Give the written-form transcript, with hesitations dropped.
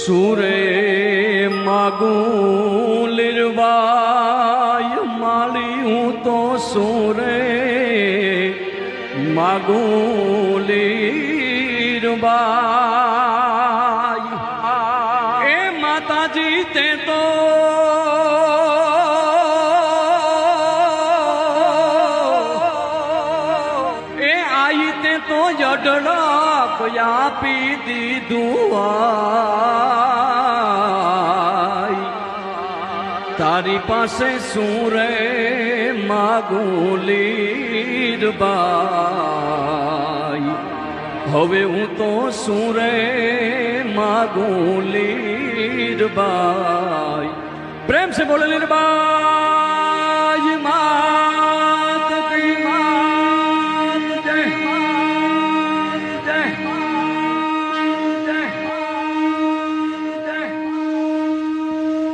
સુરે માગું લીરવાય માળી હું તો સુરે માગું લીરવાય એ માતાજી તે તો એ આઈ તે તો જડક આપી દીધું તારી પાસે શું રે માગું લીરબાઈ હવે હું તો શું રે માગું લીરબાઈ પ્રેમ સે બોલે લીરબાઈ મા